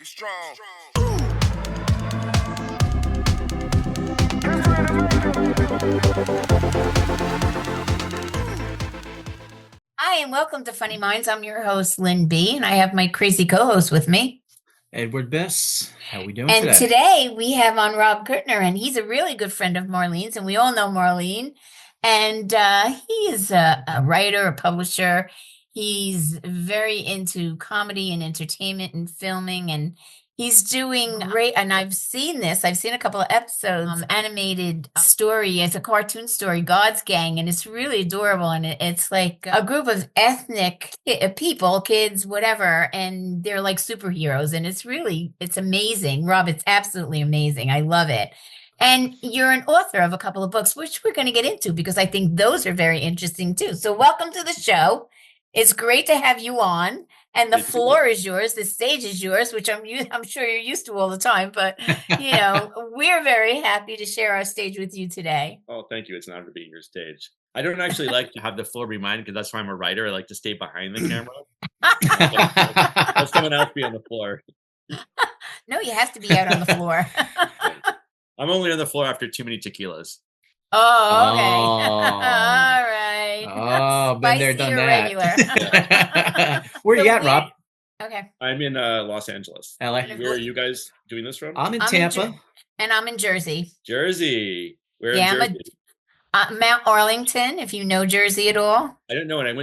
strong. Hi, and welcome to Funny Minds. I'm your host, Lynn B., and I have my crazy co-host with me. Edward Bess. How we doing And today? today we have on Rob Kurtner, and he's a really good friend of Marlene's, and we all know Marlene. And he is a writer, a publisher. He's very into comedy and entertainment and filming, and he's doing great. And I've seen this. I've seen a couple of episodes, animated story. It's a cartoon story, God's Gang, and it's really adorable. And it's like a group of ethnic people, kids, whatever, and they're like superheroes. And it's amazing. Rob, it's absolutely amazing. I love it. And you're an author of a couple of books, which we're going to get into because I think those are very interesting too. So welcome to the show. It's great to have you on. And the floor is yours. The stage is yours, which I'm sure you're used to all the time. But, we're very happy to share our stage with you today. Oh, thank you. It's an honor to be on your stage. I don't actually like to have the floor be mine because that's why I'm a writer. I like to stay behind the camera. Let someone else be on the floor. No, you have to be out on the floor. I'm only on the floor after too many tequilas. Oh, okay. All right. Oh, been there, done that. Regular. Where you at, Rob? Okay. I'm in Los Angeles. LA. Where are you guys doing this from? I'm in Tampa. And I'm in Jersey. Jersey. Where Yeah, in Jersey? Mount Arlington, if you know Jersey at all. I don't know. And I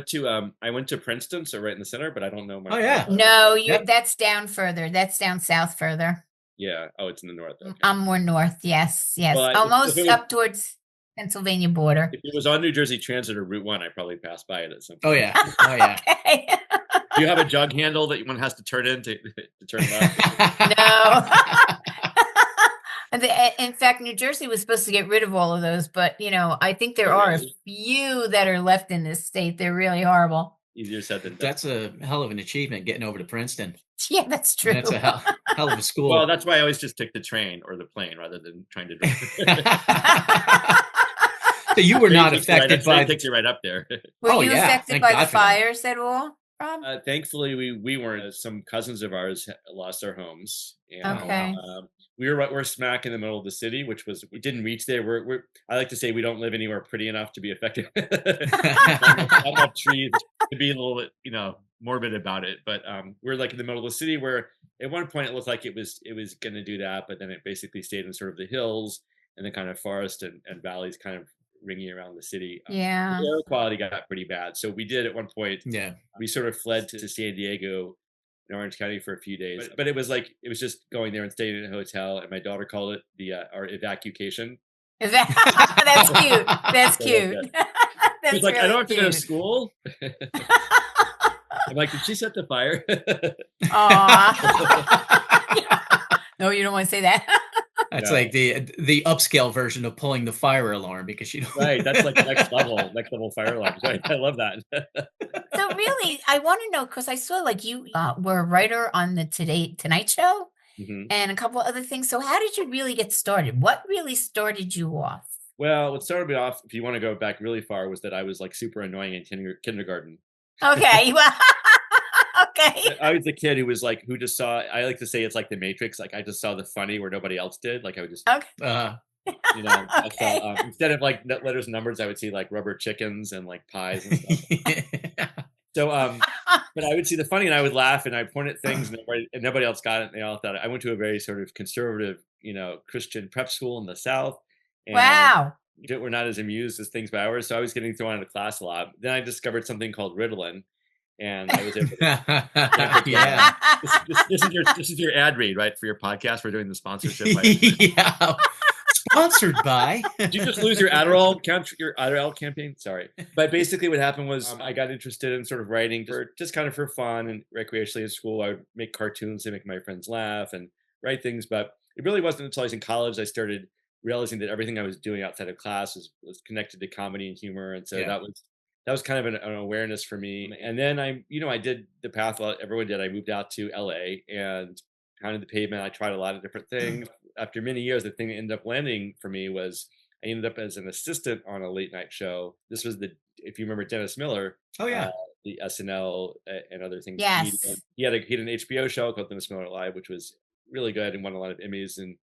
went to Princeton, so right in the center, but I don't know. Oh, yeah. No, that's down further. That's down south further. Yeah. Oh, it's in the north. Okay. I'm more north. Yes. Well, almost up towards Pennsylvania border. If it was on New Jersey Transit or Route 1, I probably passed by it at some point. Oh, yeah. Oh, yeah. Okay. Do you have a jug handle that one has to turn in to turn left? No. In fact, New Jersey was supposed to get rid of all of those, but I think there are a few that are left in this state. They're really horrible. Easier said than done. That's a hell of an achievement, getting over to Princeton. Yeah, that's true. That's a hell of a school. Well, that's why I always just took the train or the plane rather than trying to drive. So you were not affected by it takes you right up there. Were you affected by the fires at all, Rob? Thankfully, we weren't. Some cousins of ours lost their homes. And, okay. We're smack in the middle of the city, we didn't reach there. I like to say we don't live anywhere pretty enough to be affected. Not enough trees to be a little bit, morbid about it. But we're like in the middle of the city where at one point it looked like it was going to do that, but then it basically stayed in sort of the hills and the kind of forest and valleys kind of ringing around the city. The air quality got pretty bad. So we did at one point. Yeah, we sort of fled to San Diego in Orange County for a few days, but it was just going there and staying in a hotel, and my daughter called it our evacuation. That's cute. That's cute. She's like, really I don't have to go to school. I'm like, did she set the fire? No, you don't want to say that. That's like the upscale version of pulling the fire alarm because you don't. Right, that's like next level fire alarms. Right, I love that. So really, I want to know because I saw like you were a writer on the Tonight Show and a couple other things. So how did you really get started? What really started you off? Well, what started me off, if you want to go back really far, was that I was like super annoying in kindergarten. Okay. Okay. I was the kid who just saw. I like to say it's like the Matrix. Like I just saw the funny where nobody else did. Like I would just. Okay. Okay. I saw, instead of like letters and numbers, I would see like rubber chickens and like pies and stuff. So, but I would see the funny and I would laugh and I point at things and nobody else got it. And they all thought I went to a very sort of conservative, Christian prep school in the South. And wow. We're not as amused as things by ours. So I was getting thrown out of class a lot. Then I discovered something called Ritalin. And I was able to. Yeah. This is your ad read, right? For your podcast. We're doing the sponsorship. Yeah. Sponsored by. Did you just lose your Adderall campaign? Sorry. But basically what happened was I got interested in sort of writing just kind of for fun and recreationally in school. I would make cartoons to make my friends laugh and write things. But it really wasn't until I was in college I started realizing that everything I was doing outside of class was connected to comedy and humor. And so that was kind of an awareness for me. And then I did the path everyone did. I moved out to LA and pounded the pavement. I tried a lot of different things. After many years, the thing that ended up landing for me was I ended up as an assistant on a late night show. This was if you remember Dennis Miller. Oh, yeah. the SNL and other things comedian. Yes. He had an HBO show called The Miss Miller Live, which was really good and won a lot of Emmys and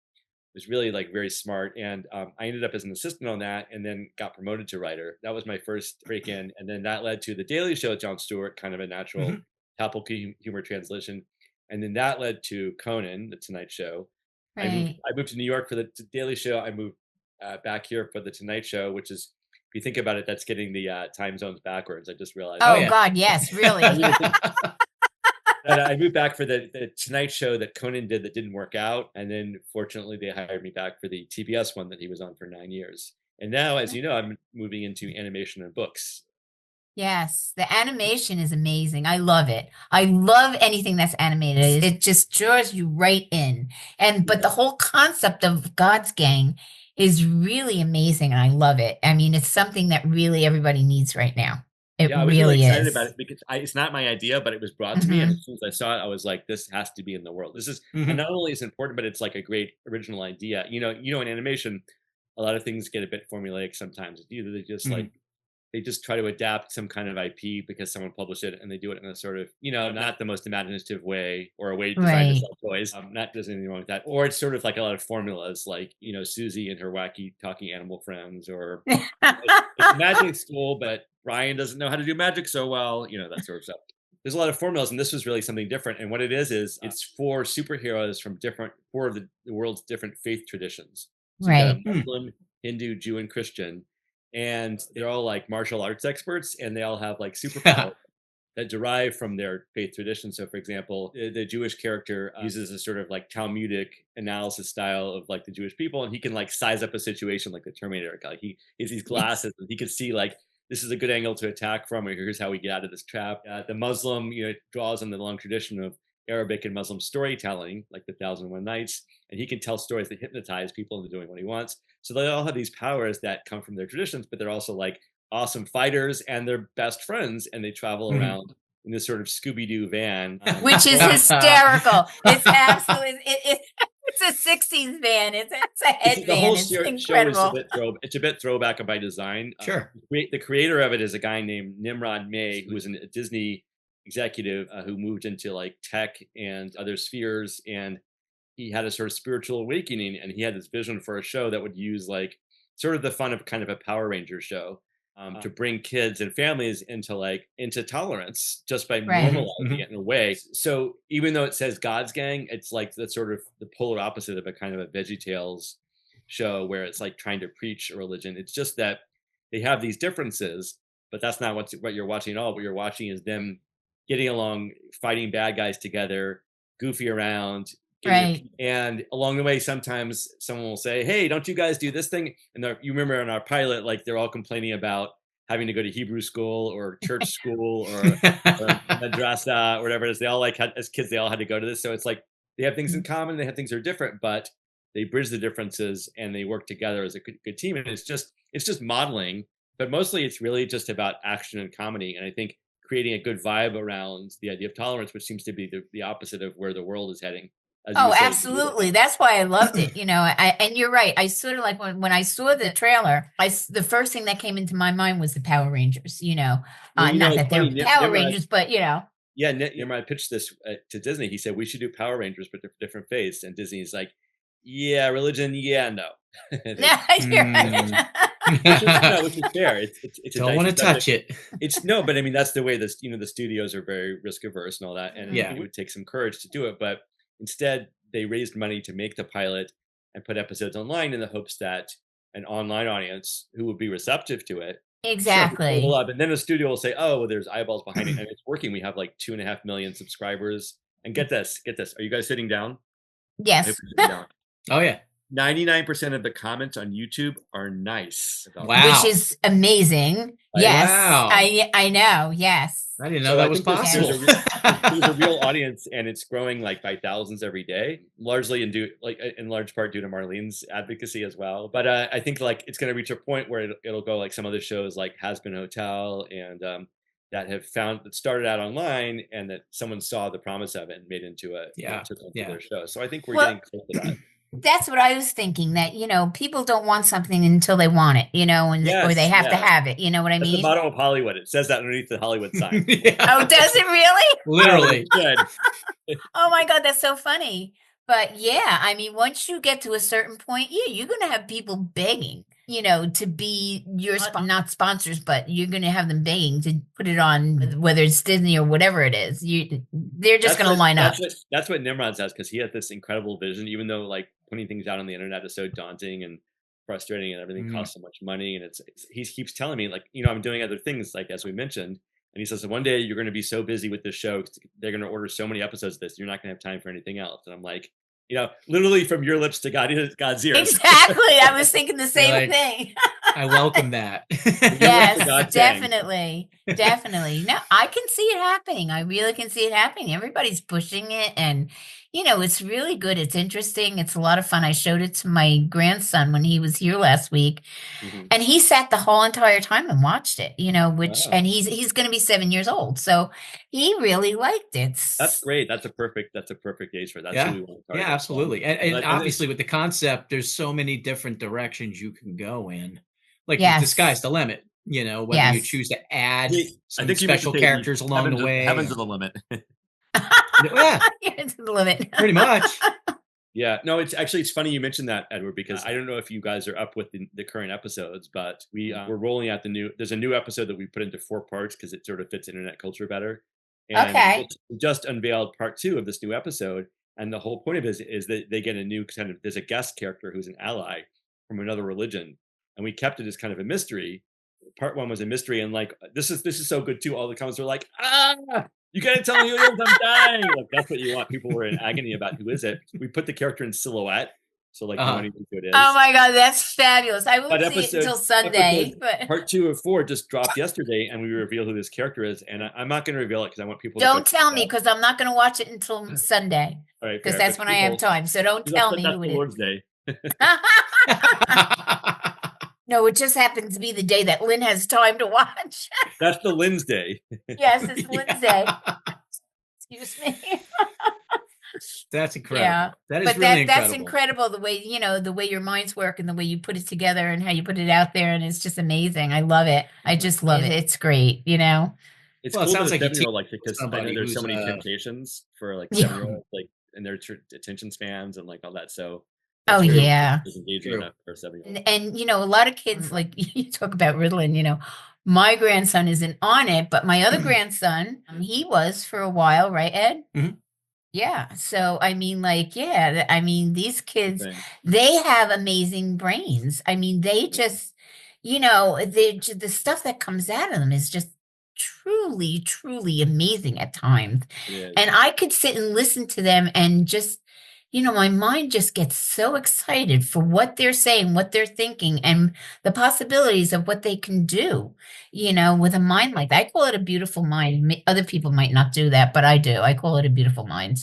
was really like very smart. And I ended up as an assistant on that, and then got promoted to writer. That was my first break in, and then that led to The Daily Show with Jon Stewart, kind of a natural topical humor translation, and then that led to Conan, The Tonight Show. Right. I moved to New York for the Daily Show. I moved back here for The Tonight Show, which is, if you think about it, that's getting the time zones backwards. I just realized. Oh, God, yes, really. I moved back for the Tonight Show that Conan did that didn't work out. And then fortunately, they hired me back for the TBS one that he was on for 9 years. And now, as you know, I'm moving into animation and books. Yes, the animation is amazing. I love it. I love anything that's animated. It just draws you right in. But the whole concept of God's Gang is really amazing, and I love it. I mean, it's something that really everybody needs right now. It I was really really excited is. about it because it's not my idea, but it was brought to me. And as soon as I saw it, I was like, this has to be in the world. This is, and not only is it important, but it's like a great original idea. You know, in animation, a lot of things get a bit formulaic sometimes. Either they just like, they just try to adapt some kind of IP because someone published it, and they do it in a sort of, not the most imaginative way, or a way designed to sell toys. Not there's anything wrong with that. Or it's sort of like a lot of formulas, like, Susie and her wacky talking animal friends, or it's magic school, but Brian doesn't know how to do magic so well, that sort of stuff. There's a lot of formulas, and this was really something different. And what it is it's four superheroes from four of the world's different faith traditions. So you got a Muslim, Hindu, Jew, and Christian, and they're all like martial arts experts, and they all have like superpowers that derive from their faith tradition. So, for example, the Jewish character uses a sort of like Talmudic analysis style of like the Jewish people, and he can like size up a situation like the Terminator. Like he has these glasses, and he can see like, this is a good angle to attack from, or here's how we get out of this trap. The Muslim, draws on the long tradition of Arabic and Muslim storytelling, like the 1001 Nights, and he can tell stories that hypnotize people into doing what he wants. So they all have these powers that come from their traditions, but they're also like awesome fighters, and they're best friends, and they travel around in this sort of Scooby-Doo van. Which is hysterical. It's absolutely, it's a 60s van. It's a head The whole van. It's show incredible. is a bit throwback by design. Sure. The creator of it is a guy named Nimrod May, who was a Disney executive who moved into like tech and other spheres, and he had a sort of spiritual awakening, and he had this vision for a show that would use like sort of the fun of kind of a Power Ranger show, to bring kids and families into tolerance just by normalizing it in a way. So even though it says God's Gang, it's like that's sort of the polar opposite of a kind of a VeggieTales show where it's like trying to preach a religion. It's just that they have these differences, but that's not what you're watching at all. What you're watching is them getting along, fighting bad guys together, goofy around. And along the way, sometimes someone will say, hey, don't you guys do this thing? And you remember in our pilot, like they're all complaining about having to go to Hebrew school or church school or madrasa or whatever it is. They all as kids, they all had to go to this. So it's like they have things in common, they have things that are different, but they bridge the differences and they work together as a good team. And it's just modeling, but mostly it's really just about action and comedy. And I think creating a good vibe around the idea of tolerance, which seems to be the opposite of where the world is heading. Oh, absolutely. That's why I loved it. And you're right. I sort of like when I saw the trailer, the first thing that came into my mind was the Power Rangers, not that they're Power Rangers, but Yeah, Nimrod pitched this to Disney. He said, we should do Power Rangers, but different faiths. And Disney's like, yeah, religion, yeah, no. You're right. Which is fair. It's don't want to touch it. No, but I mean, that's the way the studios are very risk averse and all that. And it would take some courage to do it. But instead, they raised money to make the pilot and put episodes online in the hopes that an online audience who would be receptive to it. Exactly. And then a studio will say, oh, well, there's eyeballs behind it, and it's working. We have like 2.5 million subscribers. And get this. Are you guys sitting down? Yes. Oh, yeah. 99% of the comments on YouTube are nice. Wow. Which is amazing. Yes. Wow. I know. Yes. I didn't know that was possible. There's a real audience, and it's growing like by thousands every day, largely in large part due to Marlene's advocacy as well. But I think like it's going to reach a point where it'll go like some other shows like Has Been Hotel and that started out online, and that someone saw the promise of it and made into their show. So I think we're getting close to that. That's what I was thinking, that, people don't want something until they want it, or they Yes, have to yeah. have it. You know what I That's the mean? motto of Hollywood. It says that underneath the Hollywood sign. Oh, does it really? Literally. Good. Oh my God, that's so funny. But yeah, I mean, once you get to a certain point, yeah, you're going to have people begging, to be your not sponsors, but you're going to have them begging to put it on, whether it's Disney or whatever it is. They're just going to line up. That's what Nimrod says, because he had this incredible vision, even though like putting things out on the internet is so daunting and frustrating, and everything costs so much money. And he keeps telling me, like, I'm doing other things, like as we mentioned. And he says, one day you're going to be so busy with this show, they're going to order so many episodes of this, you're not going to have time for anything else. And I'm like, literally from your lips to God's ears. Exactly. I was thinking the same thing. I welcome that. Yes, definitely. Definitely. No, I can see it happening. I really can see it happening. Everybody's pushing it, and it's really good. It's interesting. It's a lot of fun. I showed it to my grandson when he was here last week, and he sat the whole entire time and watched it, and he's going to be 7 years old. So he really liked it. That's great. That's a perfect age for that. That's who we want to target. Yeah, absolutely. And obviously with the concept, there's so many different directions you can go in. Like the sky's the limit, whether you choose to add some special characters along the way. Heaven's the limit. Yeah. Heaven's the limit. Pretty much. Yeah, no, it's funny you mentioned that, Edward, because I don't know if you guys are up with the current episodes, but we're rolling out there's a new episode that we put into 4 parts because it sort of fits internet culture better. And we just unveiled part 2 of this new episode, and the whole point of it is that they get a new kind of, there's a guest character who's an ally from another religion, and we kept it as kind of a mystery. Part 1 was a mystery, and like this is so good too. All the comments were like, you gotta tell me who it is, I'm dying. Like, that's what you want. People were in agony about who is it. We put the character in silhouette, so like no one knows who it is. Oh my God, that's fabulous. I won't see it until Sunday. But part 2 of 4 just dropped yesterday, and we reveal who this character is. And I'm not going to reveal it because I want people don't tell me, because I'm not going to watch it until Sunday. All right, because that's when I have time. So don't tell me who it is. Lord's Day. No, it just happens to be the day that Lynn has time to watch. That's the Lynn's Day. Yes, it's Lynn's Day. Excuse me. That's incredible. Yeah. That is but really incredible. That's incredible, the way, the way your minds work and the way you put it together and how you put it out there. And it's just amazing. I love it. I just love it. It's great, It's cool, it sounds like you like it, because I know there's so many temptations for like 7-year-olds, like, and their attention spans and like all that. So oh yeah, engaging enough for 7-year-olds. And a lot of kids, like you talk about Ritalin, my grandson isn't on it, but my other grandson, he was for a while, right, Ed? Mm-hmm. Yeah. So, I mean, like, these kids, they have amazing brains. I mean, they just, the stuff that comes out of them is just truly, truly amazing at times. And I could sit and listen to them and just, my mind just gets so excited for what they're saying, what they're thinking, and the possibilities of what they can do, with a mind like that. I call it a beautiful mind. Other people might not do that, but I do. I call it a beautiful mind.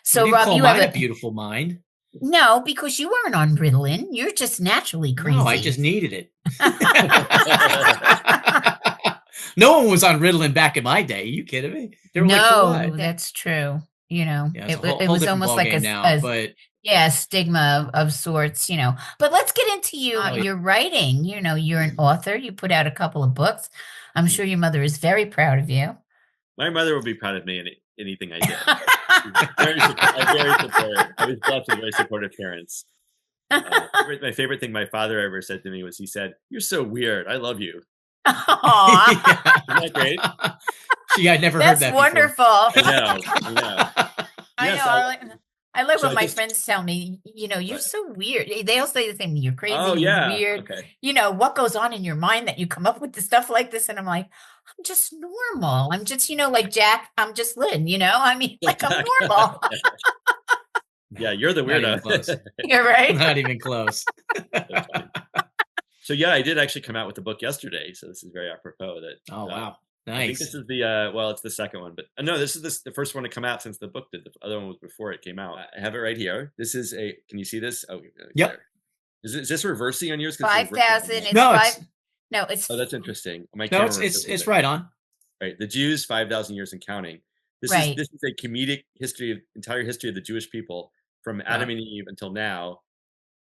So Rob, you have a beautiful mind. No, because you weren't on Ritalin. You're just naturally crazy. No, I just needed it. No one was on Ritalin back in my day. Are you kidding me? No, that's true. It was almost like a stigma of sorts, But let's get into your writing. You're an author. You put out a couple of books. I'm sure your mother is very proud of you. My mother would be proud of me in anything I did. Very supportive. I was blessed with very supportive parents. My favorite thing my father ever said to me was, he said, "You're so weird. I love you." Aww. Isn't that great? Gee, I'd never heard that. That's wonderful. I know. I love when my friends tell me, you're so weird. They all say the same. You're crazy. You're weird. Okay. What goes on in your mind that you come up with the stuff like this? And I'm like, I'm just normal. I'm just, like Jack. I'm just Lynn. I mean, like, I'm normal. Yeah, you're the weirdo. You're right. Not even close. So yeah, I did actually come out with a book yesterday. So this is very apropos. That wow. Nice. I think this is it's the second one, but no, this is the first one to come out since the book did. The other one was before it came out. I have it right here. This is can you see this? Oh, yep. Is this reversing on yours? 5,000. No, it's. Oh, that's interesting. It's right on. Right. The Jews, 5,000 years and counting. This is a comedic entire history of the Jewish people from Adam and Eve until now.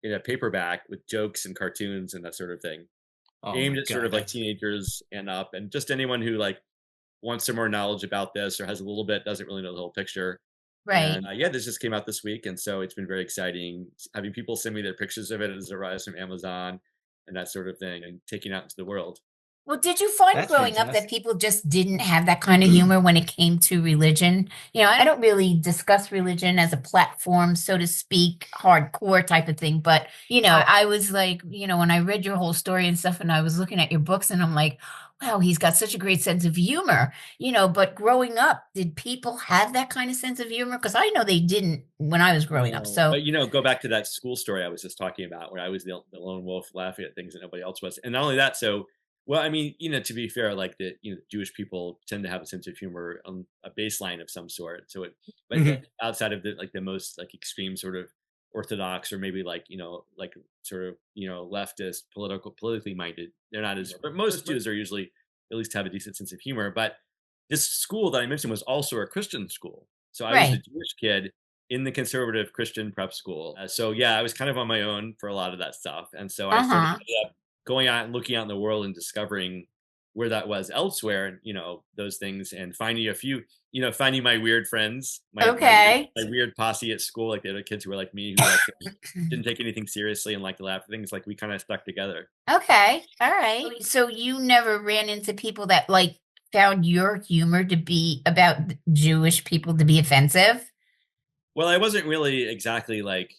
in a paperback with jokes and cartoons and that sort of thing, Oh aimed my at sort God, of like teenagers and up, and just anyone who like wants some more knowledge about this or has a little bit, doesn't really know the whole picture. Right. And yeah, this just came out this week, and so it's been very exciting having people send me their pictures of it as it arrives from Amazon and that sort of thing, and taking it out into the world. Well, did you find that's growing up that fantastic. people just didn't have that kind of humor when it came to religion? I don't really discuss religion as a platform, so to speak, hardcore type of thing. But, I was like, when I read your whole story and stuff, and I was looking at your books, and I'm like, wow, he's got such a great sense of humor. But growing up, did people have that kind of sense of humor? Because I know they didn't when I was growing up. No, but go back to that school story I was just talking about, where I was the lone wolf laughing at things that nobody else was, and not only that. So, well, I mean, to be fair, like Jewish people tend to have a sense of humor on a baseline of some sort. So, but Mhm. outside of the most like extreme sort of orthodox, or maybe like like sort of leftist, politically minded, they're not as. But most Jews are usually at least have a decent sense of humor. But this school that I mentioned was also a Christian school, so I was the Right. Jewish kid in the conservative Christian prep school. So yeah, I was kind of on my own for a lot of that stuff, and so I sort of Uh-huh. ended up going out and looking out in the world and discovering where that was elsewhere, and those things, and finding a few, finding my weird friends, Okay. my weird posse at school, like the other kids who were like me, who like didn't take anything seriously and like to laugh at things. Like we kind of stuck together. Okay. All right. So you never ran into people that like found your humor to be about Jewish people to be offensive? Well, I wasn't really exactly like,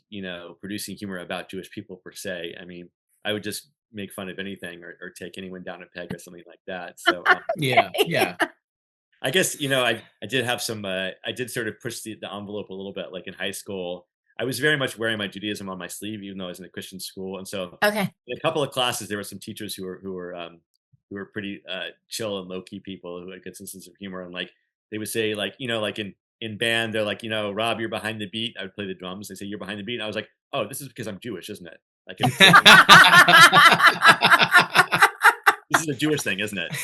producing humor about Jewish people per se. I mean, I would just make fun of anything, or take anyone down a peg or something like that. So Yeah, yeah. I guess, I did have some, I did sort of push the envelope a little bit, like in high school. I was very much wearing my Judaism on my sleeve, even though I was in a Christian school. And so Okay. in a couple of classes, there were some teachers who were pretty chill and low key people who had good senses of humor. And like, they would say like, like in band, they're like, Rob, you're behind the beat. I would play the drums. They say, you're behind the beat. And I was like, oh, this is because I'm Jewish, isn't it? Like, it's this is a Jewish thing, isn't it?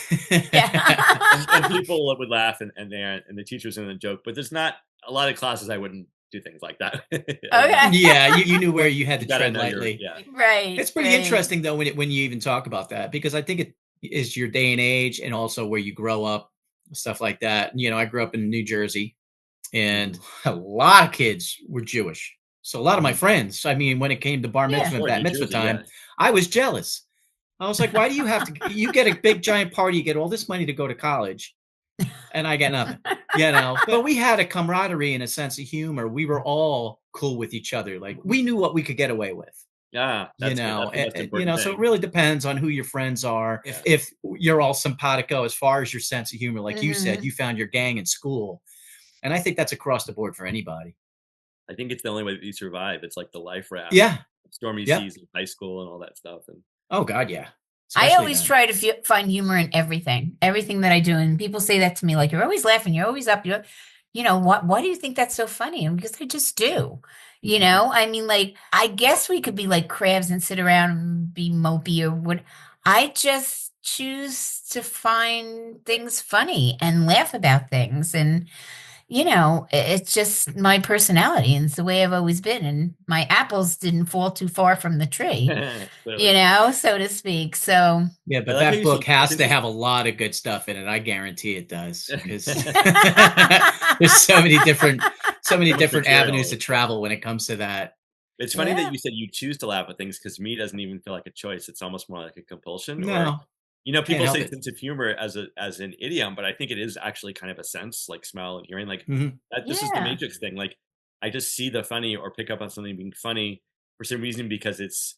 Yeah. And people would laugh, and the teachers in the joke. But there's not a lot of classes I wouldn't do things like that. Okay. Yeah, you knew where you had to You gotta tread know lightly. yeah. Right. It's pretty Right. interesting though when you even talk about that, because I think it is your day and age, and also where you grow up, stuff like that. I grew up in New Jersey, and a lot of kids were Jewish. So a lot of my friends, I mean, when it came to bar Yeah. mitzvah and Or bat New mitzvah Jersey, time, yeah. I was jealous. I was like, why do you have to? You get a big giant party, you get all this money to go to college, and I get nothing. But we had a camaraderie and a sense of humor. We were all cool with each other. Like we knew what we could get away with. Yeah, that's good. That's the most important So it thing. really depends on who your friends are. If you're all simpatico as far as your sense of humor, like you said, Mhm. you found your gang in school, and I think that's across the board for anybody. I think it's the only way that you survive. It's like the life raft, Yeah. stormy Yep. seas in high school and all that stuff. And Oh God, yeah. I Especially always then. try to find humor in everything that I do. And people say that to me, like, you're always laughing, you're always up. Why do you think that's so funny? And because I just do. I mean, like, I guess we could be like crabs and sit around and be mopey or what. I just choose to find things funny and laugh about things. And it's just my personality and it's the way I've always been. And my apples didn't fall too far from the tree, clearly. so to speak. So, Yeah, I but like how that you said book it's has to have interesting. a lot of good stuff in it. I guarantee it does, because there's so many So much different avenues material. to travel when it comes to that. It's funny that yeah, you said you choose to laugh at things, because me doesn't even feel like a choice. It's almost more like a compulsion. Or, No, can't people help say it. sense of humor as an idiom, but I think it is actually kind of a sense, like smell and hearing. Like Mhm. that, this is the yeah, Matrix thing. Like I just see the funny, or pick up on something being funny for some reason, because it's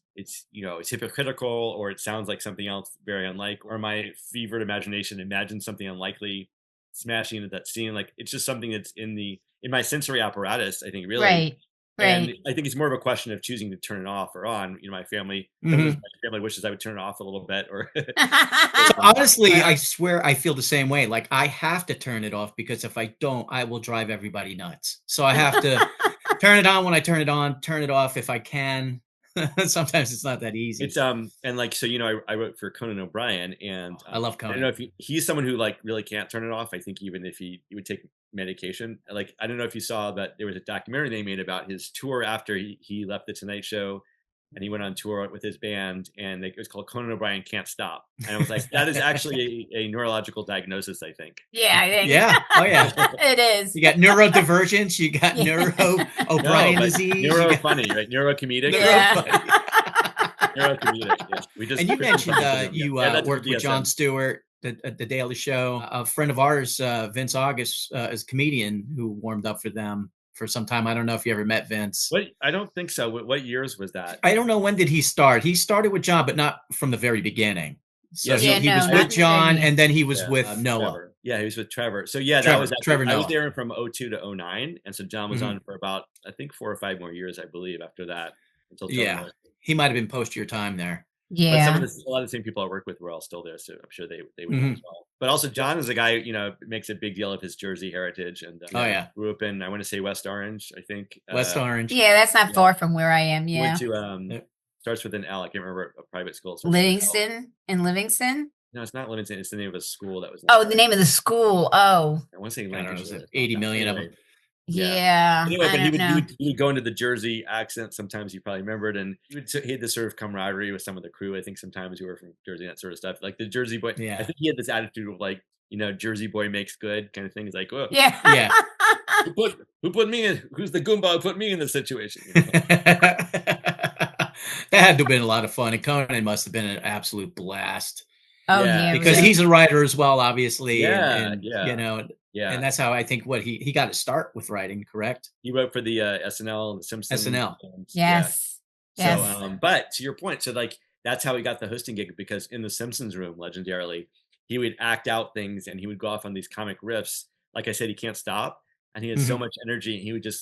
hypocritical, or it sounds like something else very unlike, or my fevered imagination imagines something unlikely smashing into that scene. Like it's just something that's in my sensory apparatus, I think, really. right, And right. I think it's more of a question of choosing to turn it off or on. My family, sometimes Mhm. my family wishes I would turn it off a little bit, or So honestly, I Well, swear I feel the same way. Like I have to turn it off, because if I don't, I will drive everybody nuts. So I have to turn it on when I turn it on, turn it off if I can. Sometimes it's not that easy. it's and like, so I wrote for Conan O'Brien, and I love I don't know Conan. if he's someone who like really can't turn it off. I think even if he would take medication. Like I don't know if you saw that there was a documentary they made about his tour after he left the Tonight Show, and he went on tour with his band, and it was called Conan O'Brien Can't Stop. And I was like, that is actually a neurological diagnosis, I think. Yeah, I think. Yeah. Oh, yeah. It is. You got neurodivergence. You got Yeah. neuro O'Brien No, but disease. neuro funny, right? Neurocomedic. Yeah. Neurocomedic. Yeah. We just And you mentioned you that's worked with DSM. Jon Stewart at the Daily Show. A friend of ours, Vince August, is a comedian who warmed up for them for some time. I don't know if you ever met Vince. What? I don't think so. What years was that? I don't know when did he start. He started with John, but not from the very beginning. So Yeah, he no, was not with in the John, beginning. and then he was Yeah, with Noah. Trevor. Yeah, he was with Trevor. So yeah, Trevor- that was Trevor I was Noah. there from 02 to 09, and so John was Mhm. on for about I think 4 or 5 more years, I believe, after that until Joe Yeah, North. he might have been post your time there. But Yeah. a lot of the same people I work with were all still there, so I'm sure they would know Mhm. as well. But also, John is a guy, makes a big deal of his Jersey heritage, and Oh, yeah. grew up in, I want to say, West Orange, I think. West Orange. Yeah, that's not Yeah. far from where I am. Yeah. Went to Yep. starts with an L. I can't remember a private school. Starts with an L. Livingston in Livingston. No, it's not Livingston. It's the name of a school that was. Oh, the name of the school. Oh, I want to say I don't know, Lancashire. was it 80 million of them? Yeah. yeah. Anyway, I but don't know. he would go into the Jersey accent. Sometimes you probably remembered, and he had this sort of camaraderie with some of the crew. I think sometimes who were from Jersey, that sort of stuff. Like the Jersey boy. Yeah. I think he had this attitude of like, Jersey boy makes good kind of thing. He's like, oh, Yeah. Yeah. who put me in? Who's the Goomba who put me in this situation? That had to have been a lot of fun, and Conan must have been an absolute blast. Oh, Yeah. yeah. Because really. he's a writer as well, obviously. Yeah, and yeah. Yeah. And that's how I think he got to start with writing, correct? He wrote for the SNL and the Simpsons. SNL. And, Yes. yeah. Yes. So, but to your point, so like that's how he got the hosting gig, because in the Simpsons room, legendarily, he would act out things and he would go off on these comic riffs. Like I said, he can't stop, and he had so Mhm. much energy. And he would just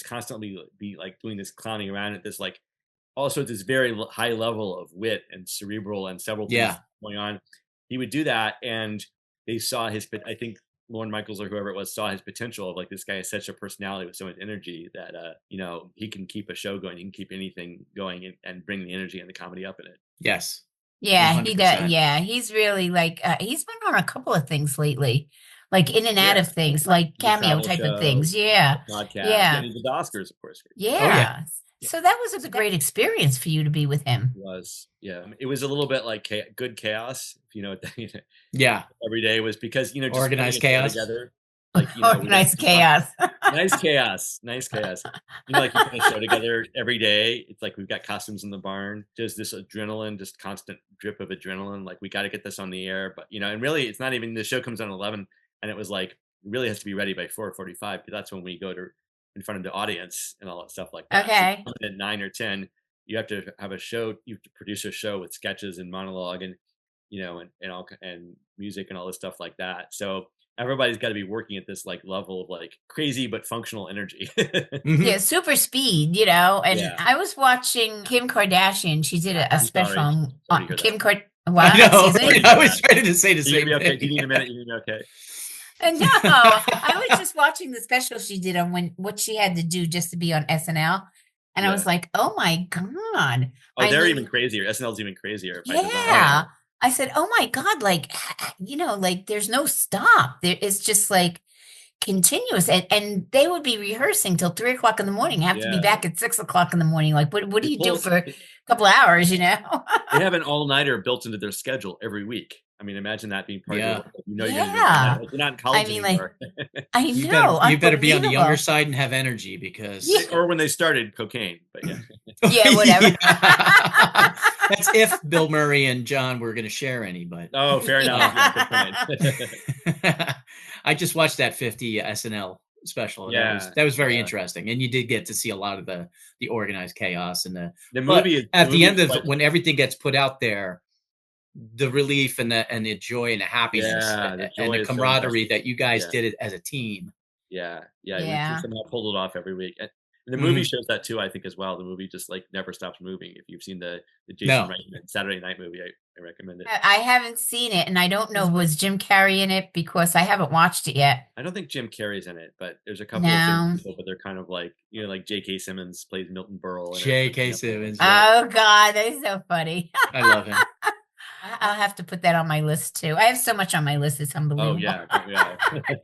constantly be like doing this clowning around at this like also at this very high level of wit and cerebral and several things Yeah. going on. He would do that, and they saw his. I think Lorne Michaels or whoever it was saw his potential of like, this guy has such a personality with so much energy that he can keep a show going, he can keep anything going, and bring the energy and the comedy up in it. Yes. Yeah, he does. 100%. Yeah, he's really like he's been on a couple of things lately, like in and out Yeah. of things, like The cameo travel type show, of things. Yeah, podcast, Yeah. and he did the Oscars, of course. yeah. So that was a great experience for you to be with him. It was, yeah. It was a little bit like good chaos, if you know what that, Yeah. every day was, because just Organized putting a show chaos. together, like Organized chaos. nice chaos. Like you put a show together every day. It's like we've got costumes in the barn. Just this adrenaline, just constant drip of adrenaline. Like we got to get this on the air, but and really, it's not even, the show comes on 11, and it was like it really has to be ready by 4:45, because that's when we go to in front of the audience and all that stuff like that. Okay. So at 9 or 10, you have to have a show. You have to produce a show with sketches and monologue and and music and all this stuff like that. So everybody's got to be working at this like level of like crazy but functional energy. Mhm. Yeah, super speed, And Yeah. I was watching Kim Kardashian. She did a I'm special sorry. on Sorry to hear Kim that. Kard. I Wow, know. excuse me. I was ready to say the You same gonna be okay? thing. Do you need a minute? You gonna be okay? No, I was just watching the special she did on what she had to do just to be on SNL, and I was Yeah. like, "Oh my god!" Oh, I they're mean, even crazier. SNL's even crazier. by design. Yeah, I said, "Oh my god!" Like, like there's no stop. It's just like continuous, and they would be rehearsing till 3 o'clock in the morning. Have to be Yeah. back at 6 o'clock in the morning. Like, what do They you do pull- for a couple of hours? They have an all-nighter built into their schedule every week. I mean, imagine that being part Yeah. of your you're gonna be Yeah. like, you're not in college mean, like, anymore. I You know. better, you better be on the younger unbelievable. side and have energy, because Yeah. Or when they started cocaine, but yeah. Yeah, whatever. Yeah. That's if Bill Murray and John were going to share any, but Oh, fair enough. Yeah, good point. I just watched that 50 SNL special. And that was very Yeah. interesting, and you did get to see a lot of the organized chaos and The but movie at the end of like, when everything gets put out there, the relief and the joy and the happiness Yeah, the and joy the is so camaraderie impressive. that you guys Yeah. did it as a team. Yeah. We Yeah. somehow pulled it off every week. And the Mm-hmm. movie shows that too, I think, as well. The movie just like never stops moving. If you've seen the Jason No. Reitman Saturday Night movie, I recommend it. I haven't seen it, and I don't know, was Jim Carrey in it, because I haven't watched it yet. I don't think Jim Carrey's in it, but there's a couple of No. famous people, but they're kind of like, like J.K. Simmons plays Milton Berle. in it, for J.K. example. Simmons. Oh God, that is so funny. I love him. I'll have to put that on my list too. I have so much on my list; it's Oh unbelievable. yeah.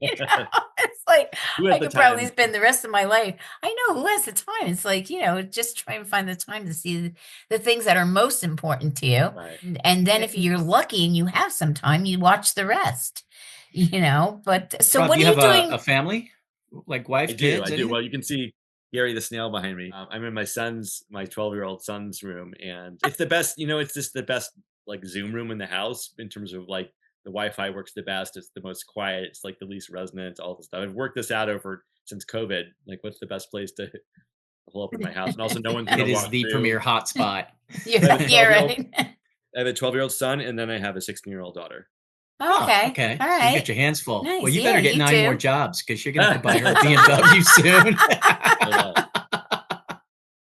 It's like like, Who has I the could probably time? spend the rest of my life. I know who has the time. It's like, just try and find the time to see the things that are most important to you. Right. And then if you're lucky and you have some time, you watch the rest, But so Rob, what do are you you have doing? a family? Like wife, I do. kids, I do. anything? Well, you can see Gary the snail behind me. I'm in my 12-year-old son's room, and it's the best. It's just the best like Zoom room in the house in terms of like the Wi-Fi works the best. It's the most quiet. It's like the least resonant. All the stuff. I've worked this out over since COVID. Like, what's the best place to pull up in my house? And also, no one's gonna It is walk the through. premier hotspot. I have a Yeah, 12-year-old. right. I have a 12-year-old son, and then I have a 16-year-old daughter. Oh, Okay. okay. All So you got right. your hands full. Well, Nice. you Yeah, better get you 9 more too. jobs because you're gonna have to buy her a BMW soon.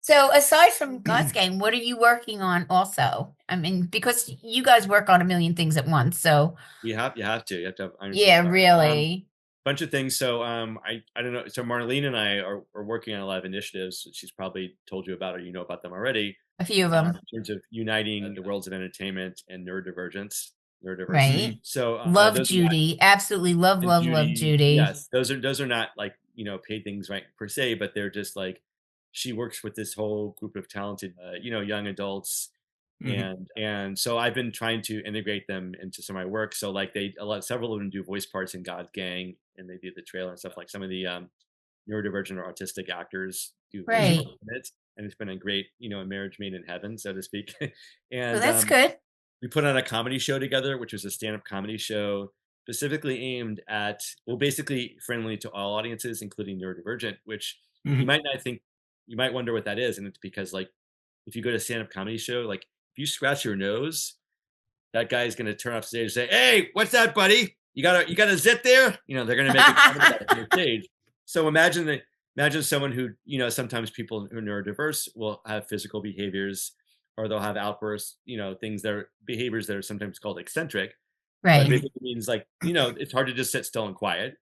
So aside from God's Game, what are you working on also? I mean, because you guys work on a million things at once. So You have to have irons in the yeah, fire. really. Bunch of things. So I don't know. So Marlene and I are working on a lot of initiatives that she's probably told you about or you know about them already. A few of them. In terms of uniting the worlds of entertainment and neurodiversity. Right. So Love those are not, Judy. Absolutely love, and love, love Judy, Judy. yes, those are not like paid things right per se, but they're just like she works with this whole group of talented young adults Mhm. and so I've been trying to integrate them into some of my work. So like several of them do voice parts in God's Gang, and they do the trailer and stuff. Like some of the neurodivergent or autistic actors do voice Right. work in it, and it's been a great a marriage made in heaven, so to speak. Well, And that's good. we put on a comedy show together, which was a stand-up comedy show specifically aimed at, well, basically friendly to all audiences, including neurodivergent, which you Mhm. might not think, you might wonder what that is. And it's because like, if you go to a stand-up comedy show, like if you scratch your nose, that guy's going to turn off stage and say, "Hey, what's that, buddy? You got a zit there?" They're going to make a comment about it on the stage. So imagine someone who, sometimes people who are neurodiverse will have physical behaviors or they'll have outbursts, things that are behaviors that are sometimes called eccentric, but Right. basically means like, it's hard to just sit still and quiet.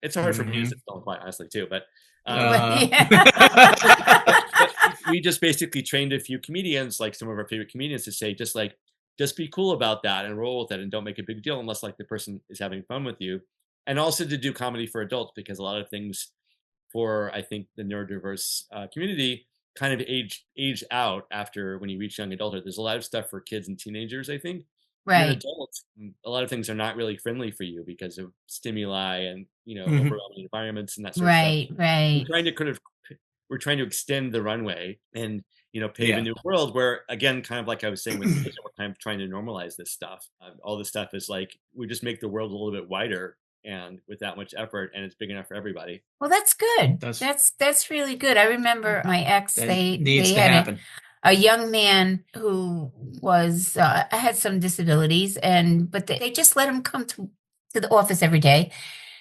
It's hard for me to Mhm. sit still and quiet, honestly, too. But Well, Uh, but we just basically trained a few comedians, like some of our favorite comedians, to say just be cool about that and roll with it and don't make a big deal unless like the person is having fun with you. And also to do comedy for adults, because a lot of things for I think the neurodiverse community kind of age out after when you reach young adulthood. There's a lot of stuff for kids and teenagers, I think. And then right. adults, a lot of things are not really friendly for you because of stimuli and mhm. overwhelming environments and that sort of stuff. Right. We're Right. trying to kind of we're trying to extend the runway and pave a Yeah. new world where, again, kind of like I was saying with kids, we're kind of trying to normalize this stuff. All this stuff is like we just make the world a little bit wider and with that much effort, and it's big enough for everybody. Well, that's good. That's That's really good. I remember my ex, that they needs to had happen. a young man who was had some disabilities, and but they just let him come to the office every day,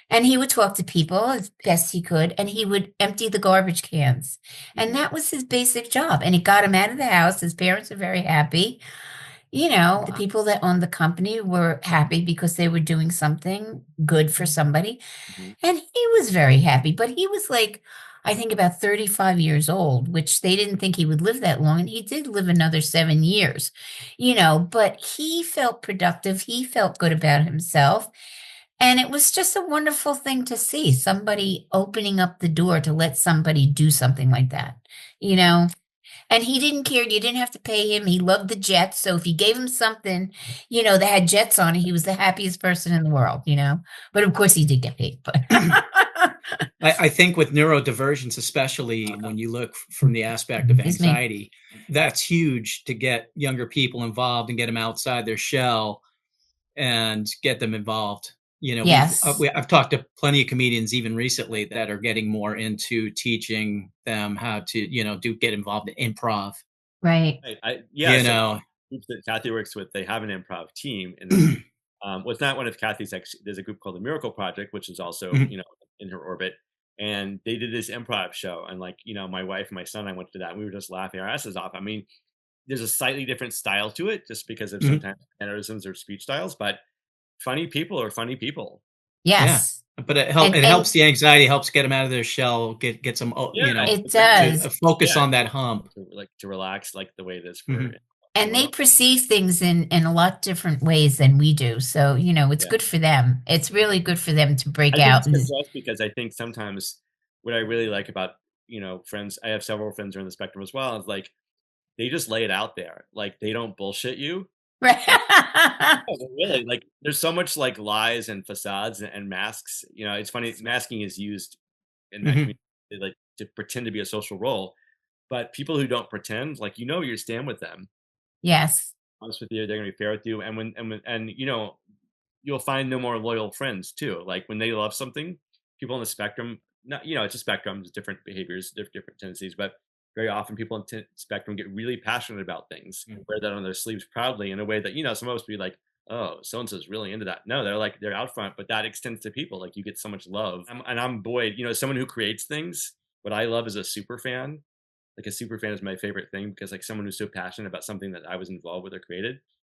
and he would talk to people as best he could, and he would empty the garbage cans, and Mhm. that was his basic job, and it got him out of the house. His parents are very happy. The people that owned the company were happy because they were doing something good for somebody. Mhm. And he was very happy, but he was like, I think about 35 years old, which they didn't think he would live that long. And he did live another 7 years, but he felt productive. He felt good about himself. And it was just a wonderful thing to see somebody opening up the door to let somebody do something like that, you know? And he didn't care. You didn't have to pay him. He loved the jets. So if you gave him something, that had jets on it, he was the happiest person in the world. But of course he did get paid. But I think with neurodivergence, especially when you look from the aspect of excuse me. anxiety, that's huge to get younger people involved and get them outside their shell and get them involved. Yes. I've talked to plenty of comedians even recently that are getting more into teaching them how to, get involved in improv. Right. Yeah. You So know, groups that Kathy works with, they have an improv team, and then well, it's not one of Kathy's. Actually, there's a group called the Miracle Project, which is also in her orbit, and they did this improv show, and like my wife and my son, and I went to that, and we were just laughing our asses off. I mean, there's a slightly different style to it, just because of Mhm. sometimes mannerisms or speech styles, but funny people are funny people. Yeah, Yes. but And it and helps the anxiety, helps get them out of their shell, get some, Yeah, it it's like to does. focus yeah, on that hump. to relax, like the way it is for Mhm. And they perceive things in a lot different ways than we do. So, it's Yeah. good for them. It's really good for them to break I think out. it's good for us because I think sometimes what I really like about, friends, I have several friends who are on the spectrum as well, is like they just lay it out there. Like they don't bullshit you. Like, Right. oh, really, like there's so much like lies and facades and masks. It's funny, masking is used in that Mhm. community, like to pretend to be a social role. But people who don't pretend, like you stand with them. Yes. Honest with you, they're gonna be fair with you, and you'll find no more loyal friends too. Like when they love something, people on the spectrum, not it's a spectrum, there's different behaviors, different tendencies, but very often people on spectrum get really passionate about things and wear that on their sleeves proudly in a way that some of us would be like, oh, so and so's really into that. No, they're out front, but that extends to people. Like you get so much love, and I'm Boyd. Someone who creates things. What I love is a super fan. Like a super fan is my favorite thing because like someone who's so passionate about something that I was involved with or created.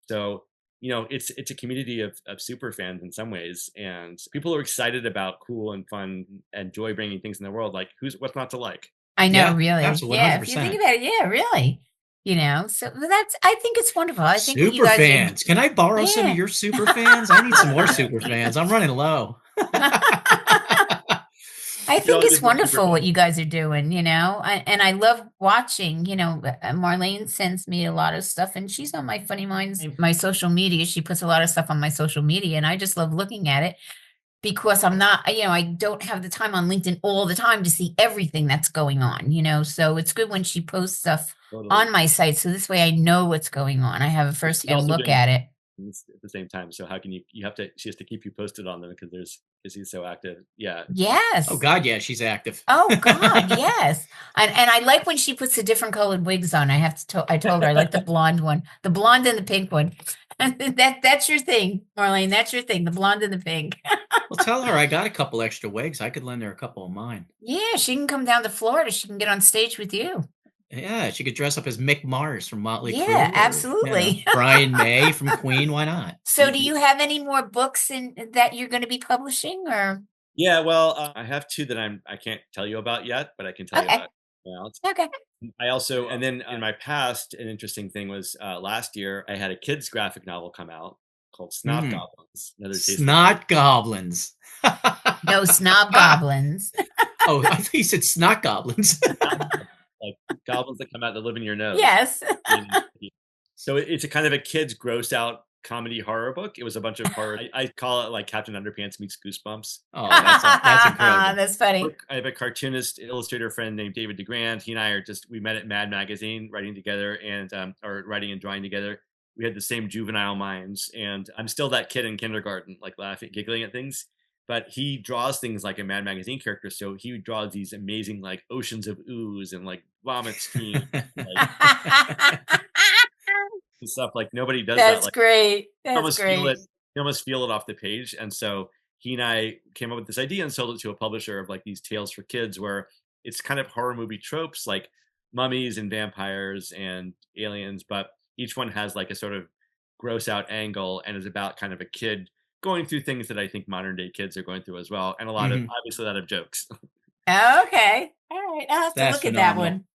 So it's a community of super fans in some ways, and people are excited about cool and fun and joy bringing things in the world. Like what's not to like? I know, Yeah, really. absolutely, Yeah. If you think 100%. about it, yeah, really. So I think it's wonderful. I think what you Super guys are, fans. Can I borrow some of yeah. your super fans? I need some more super fans. I'm running low. I You know, think it's there's more super wonderful what fans. you guys are doing, and I love watching, Marlene sends me a lot of stuff and she's on my Funny Minds, my social media. She puts a lot of stuff on my social media and I just love looking at it because I'm not, I don't have the time on LinkedIn all the time to see everything that's going on, so it's good when she posts stuff Totally. on my site. So this way I know what's going on. I have a She's firsthand also look doing at it. things at the same time. So how can you have to? She has to keep you posted on them because he's so active. Yeah. Oh Yes. God, yeah, she's active. Oh God, yes. And I like when she puts the different colored wigs on. I told her I like the blonde one, the blonde and the pink one. That's your thing, Marlene. That's your thing, the blonde and the pink. Well, tell her I got a couple extra wigs. I could lend her a couple of mine. Yeah, she can come down to Florida. She can get on stage with you. Yeah, she could dress up as Mick Mars from Motley Yeah, Crue or, absolutely. Brian May from Queen. Why not? So do you have any more books that you're going to be publishing or? Yeah. Well, I have two that I can't tell you about yet, but I can tell you Okay. about else. Okay. I also, and then in my past, an interesting thing was last year I had a kids graphic novel come out called Snot Mhm. Goblins. Another tasty. Snot goblins. No snob goblins. Oh, I thought you said snot goblins. Like goblins that come out that live in your nose. Yes. So it's a kind of a kid's gross out comedy horror book. It was a bunch of horror. I call it like Captain Underpants meets Goosebumps. Oh, that's incredible. That's funny. I have a cartoonist illustrator friend named David DeGrand. He and I we met at Mad Magazine writing together and or writing and drawing together. We had the same juvenile minds, and I'm still that kid in kindergarten, like laughing, giggling at things. But he draws things like a Mad Magazine character, so he draws these amazing like oceans of ooze and like vomit streams, like and stuff. Like nobody does that. That's Like great. you That's almost feel it. great. You almost feel it off the page. And so he and I came up with this idea and sold it to a publisher of like these tales for kids, where it's kind of horror movie tropes like mummies and vampires and aliens, but each one has like a sort of gross out angle and is about kind of a kid going through things that I think modern day kids are going through as well, and a lot of Mhm. obviously a lot of jokes. Okay. All right. I'll have to That's look at that phenomenal. one.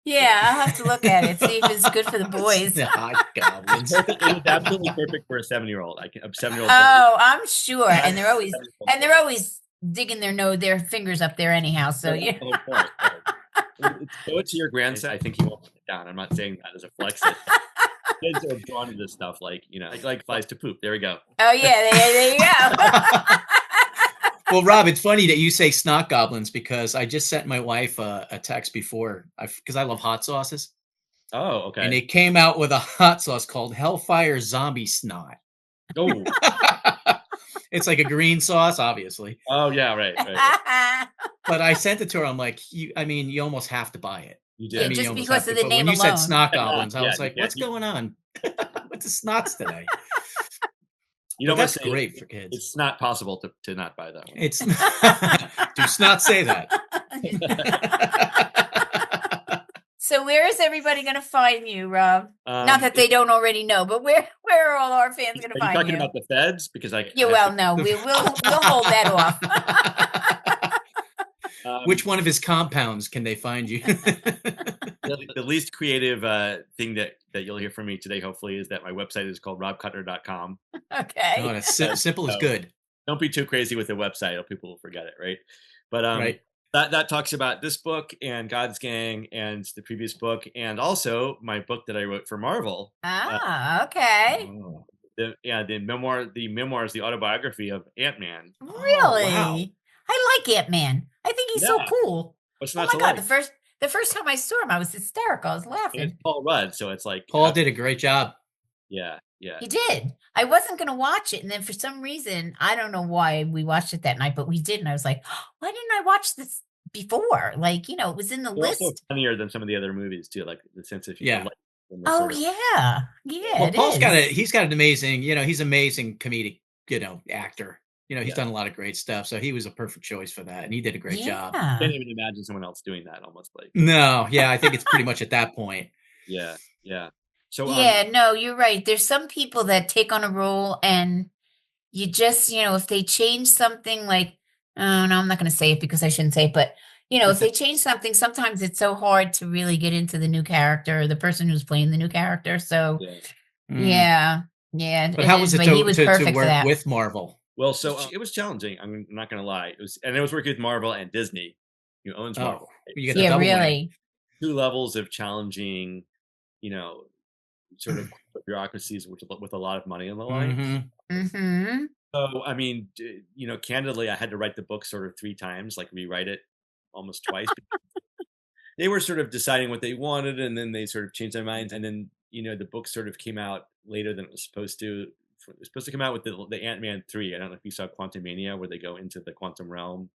Yeah. Yeah, I'll have to look at it, see if it's good for the boys. Snot goblins. It was absolutely perfect for a 7-year-old. A 7-year-old. Oh, I'm sure. And they're always digging their fingers up there anyhow. So That's yeah. the whole point. Show it to your grandson. I think he won't put it down. I'm not saying that as a flex. Kids are drawn to this stuff, like like flies to poop. There we go. Oh yeah, there you go. Well, Rob, it's funny that you say snot goblins because I just sent my wife a text before because I love hot sauces. Oh, And okay. they came out with a hot sauce called Hellfire Zombie Snot. Oh, It's like a green sauce, obviously. oh yeah, right. But I sent it to her. I'm like, you almost have to buy it. You Yeah, I did. mean, you just almost because have of to. the But when name you said alone. snot goblins, I was Yeah, like, what's you going on with the snots today? You But almost that's say great for kids. it's not possible to not buy that one. It's do snot say that. So where is everybody going to find you, Rob? Not that If- they don't already know, but where are all our fans going to Are you find talking you? about the feds? Because I Yeah, have well, to- no, we'll hold that off. Which one of his compounds can they find you? The least creative thing that you'll hear from me today, hopefully, is that my website is called robkutner.com. Okay. Oh, that's simple is good. Don't be too crazy with the website, or people will forget it, right? But Right. that talks about this book and God's Gang and the previous book, and also my book that I wrote for Marvel. Okay. The memoirs, the autobiography of Ant-Man. Oh, wow. Really? I like Ant-Man. I think he's so Yeah, cool. what's Oh not my to God, like? the first time I saw him, I was hysterical. I was And it's laughing. Paul Rudd, so it's like, Paul did a great job. yeah. He did. I wasn't going to watch it. And then for some reason, I don't know why we watched it that night, but we did. And I was like, oh, why didn't I watch this before? Like, it was in the They're also list. funnier than some of the other movies too, like the sense of Yeah. and the Oh, sort of yeah. Yeah, Well, it Paul's is. he's got an amazing, he's amazing comedic, actor. He's Yeah. done a lot of great stuff. So he was a perfect choice for that. And he did a great job. Can't even imagine someone else doing that. Almost like No, yeah, I think it's pretty much at that point. yeah. So Yeah, no, you're right. There's some people that take on a role and you just, if they change something like, oh, no, I'm not going to say it because I shouldn't say it, but, if they change something, sometimes it's so hard to really get into the new character, the person who's playing the new character. So, yeah. But how was it but he was to perfect for work that. with Marvel? Well, so it was challenging. I'm not going to lie. I was working with Marvel and Disney, who owns Marvel. You get the Yeah, double whammy. really. 2 levels of challenging, sort of bureaucracies with a lot of money on the line. Mm-hmm. So, I mean, candidly, I had to write the book sort of 3 times, like rewrite it almost twice. They were sort of deciding what they wanted, and then they sort of changed their minds. And then, the book sort of came out later than it was supposed to. It was supposed to come out with the Ant-Man 3. I don't know if you saw Quantumania, where they go into the quantum realm.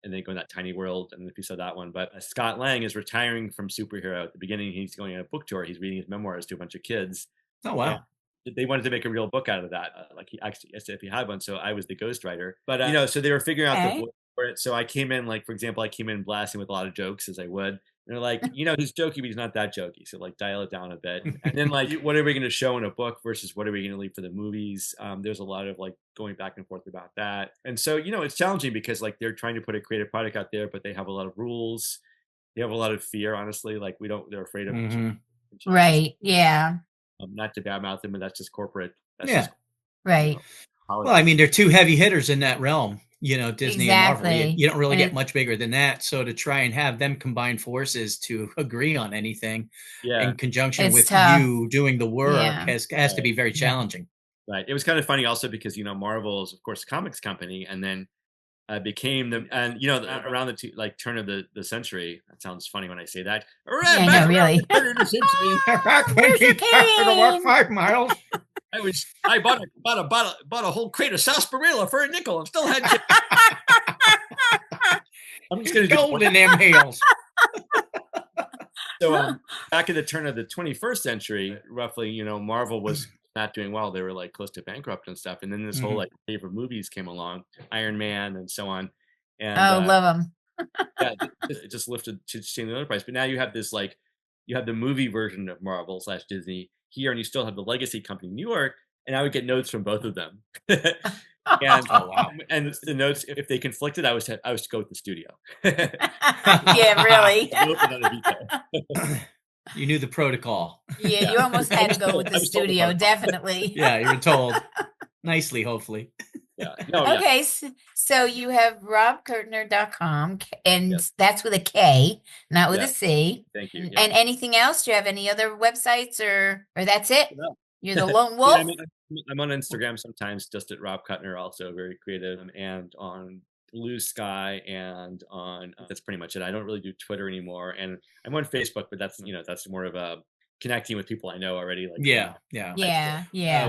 And they go in that tiny world. And if you saw that one, but Scott Lang is retiring from superhero. At the beginning, he's going on a book tour. He's reading his memoirs to a bunch of kids. Oh, wow. And they wanted to make a real book out of that. Like he actually asked if he had one. So I was the ghostwriter. But, so they were figuring out the voice for it. So I came in, like, for example, I came in blasting with a lot of jokes, as I would. And they're like, he's jokey, but he's not that jokey. So, like, dial it down a bit. And then, like, what are we going to show in a book versus what are we going to leave for the movies? There's a lot of, like, going back and forth about that. And so, it's challenging because, like, they're trying to put a creative product out there, but they have a lot of rules. They have a lot of fear, honestly. Like, they're afraid of Right. Yeah. not to badmouth them, but that's just corporate. That's Yeah. just, Right. Well, I mean, they're 2 heavy hitters in that realm, Disney and Marvel. Exactly. You don't really get much bigger than that. So to try and have them combine forces to agree on anything in conjunction It's with tough. you doing the work has to be very challenging. Right. It was kind of funny also because, Marvel is, of course, a comics company, and then became around the turn of the century. That sounds funny when I say that. Yeah, I know, really. Turn of the century. Back when he had to walk 5 miles. I bought a whole crate of sarsaparilla for a nickel and still had. I'm just going to gold in them hills. So back at the turn of the 21st century, roughly, Marvel was not doing well. They were like close to bankrupt and stuff. And then this whole like wave of movies came along, Iron Man and so on. And love them. it just lifted to the enterprise. But now you have this you have the movie version of Marvel / Disney here, and you still have the legacy company in New York. And I would get notes from both of them. And and the notes, if they conflicted, I was to go with the studio. Yeah, really. You knew the protocol. Yeah, you almost had to go with the studio, definitely. Yeah, you were told nicely, hopefully. Yeah. Okay, so you have robkurtner.com, and that's with a K, not with a C. Thank you. And anything else? Do you have any other websites, or that's it? No. You're the lone wolf? I'm on Instagram sometimes, just at Rob Kutner, also very creative, and on Blue Sky, and on that's pretty much it. I don't really do Twitter anymore, and I'm on Facebook, but that's that's more of a connecting with people I know already. Like Yeah.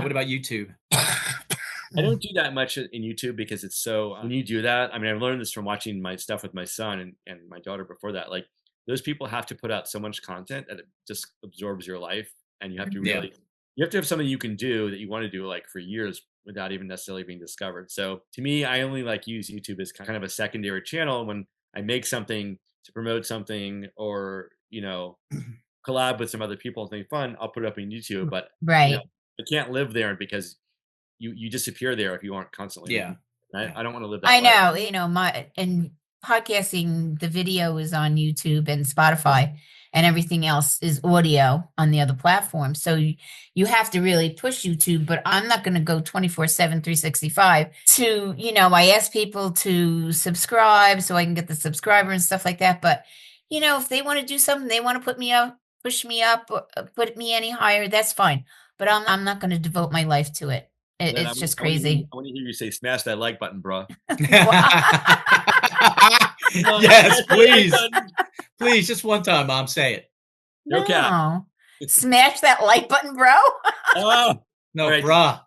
What about YouTube? I don't do that much in YouTube because it's so when you do that, I mean, I've learned this from watching my stuff with my son and my daughter before that. Like, those people have to put out so much content that it just absorbs your life, and you have to really you have to have something you can do that you want to do like for years without even necessarily being discovered. So to me, I only use YouTube as kind of a secondary channel when I make something to promote something, or collab with some other people and something fun. I'll put it up on YouTube, but I can't live there because you disappear there if you aren't constantly. Yeah. I don't want to live that way. I know, and podcasting, the video is on YouTube and Spotify. and everything else is audio on the other platforms. So you have to really push YouTube, but I'm not going to go 24/7, 365 to, I ask people to subscribe so I can get the subscriber and stuff like that. But, if they want to do something, they want to put me up, push me up, or put me any higher, that's fine. But I'm not going to devote my life to it. It's just crazy. I want to hear you say, "Smash that like button, bro." Yes, please. Please, just one time, Mom, say it. No cap. No. Smash that like button, bro. Oh, No, right. bruh.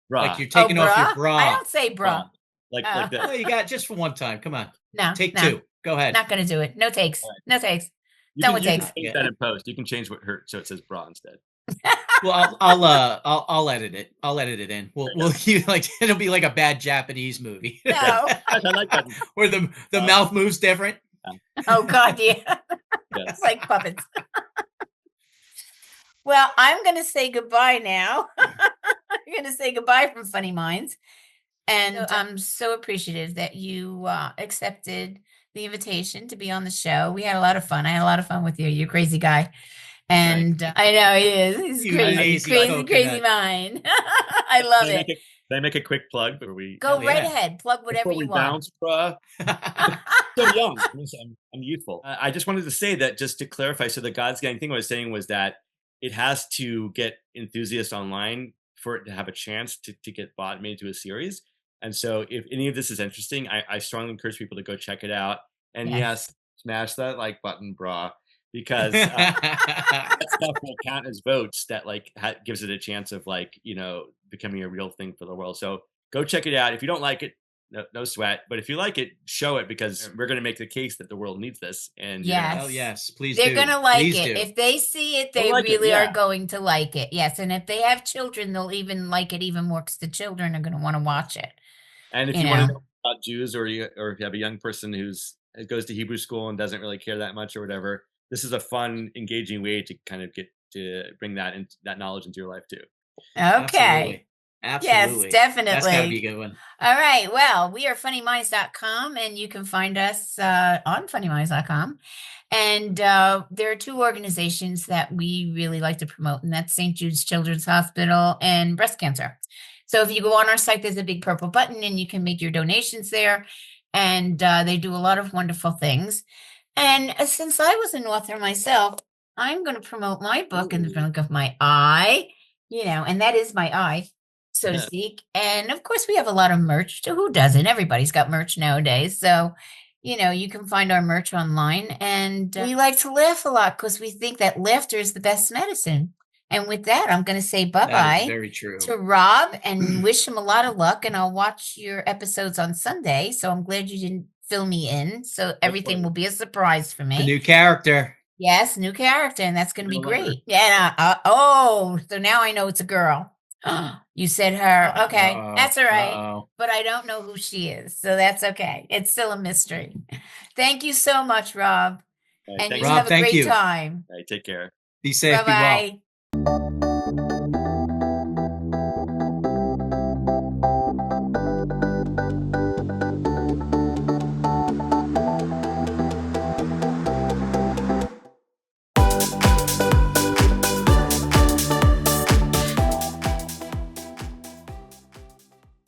Bra. Like you're taking off your bra. I don't say bra. Like Oh, that. you got just for one time. Come on. No. Take two. Go ahead. Not going to do it. No takes. Right. No takes. You Done can with takes. change that in post. You can change what hurt so it says bra instead. Well, I'll edit it. I'll edit it in. We'll it'll be like a bad Japanese movie. No. I like that. Where the mouth moves different. Oh God, yeah. Yes. Like puppets. Well, I'm going to say goodbye now. I'm going to say goodbye from Funny Minds. And I'm so appreciative that you accepted the invitation to be on the show. We had a lot of fun. I had a lot of fun with you. You're a crazy guy. And I know he is. He's You crazy, lazy crazy mind. I love it. Can I make a quick plug before we Go right ahead. Plug whatever before we you want. bounce, bruh? So young. I'm youthful. I just wanted to say that just to clarify. So the God's Gang thing I was saying was that it has to get enthusiasts online for it to have a chance to get bought made into a series. And so if any of this is interesting, I strongly encourage people to go check it out. And yes, smash that like button, brah, because that stuff will count as votes that like gives it a chance of like, becoming a real thing for the world. So go check it out. If you don't like it, no sweat. But if you like it, show it, because we're going to make the case that the world needs this. And hell yes, please They're do. going to like Please it. do. If they see it, they like really it, are going to like it. Yes. And if they have children, they'll even like it even more because the children are going to want to watch it. And if you want to know about Jews, or if you have a young person who goes to Hebrew school and doesn't really care that much or whatever, this is a fun, engaging way to kind of get to bring that knowledge into your life too. Okay. Absolutely. Yes, definitely. That's gotta be a good one. All right. Well, we are funnyminds.com, and you can find us on funnyminds.com. And there are two organizations that we really like to promote, and that's St. Jude's Children's Hospital and breast cancer. So if you go on our site, there's a big purple button, and you can make your donations there. And they do a lot of wonderful things. And since I was an author myself, I'm going to promote my book in the blink of my eye, and that is my eye, so to speak. And of course, we have a lot of merch. Who doesn't? Everybody's got merch nowadays. So, you can find our merch online. And we like to laugh a lot because we think that laughter is the best medicine. And with that, I'm going to say bye-bye to Rob and wish him a lot of luck. And I'll watch your episodes on Sunday. So I'm glad you didn't fill me in. So everything will be a surprise for me. The new character. Yes, new character. And that's going to be great. Yeah. So now I know it's a girl. You said her. Okay. That's all right. But I don't know who she is. So that's okay. It's still a mystery. Thank you so much, Rob. And you have a great time. All right, take care. Be safe. Bye-bye. Be well.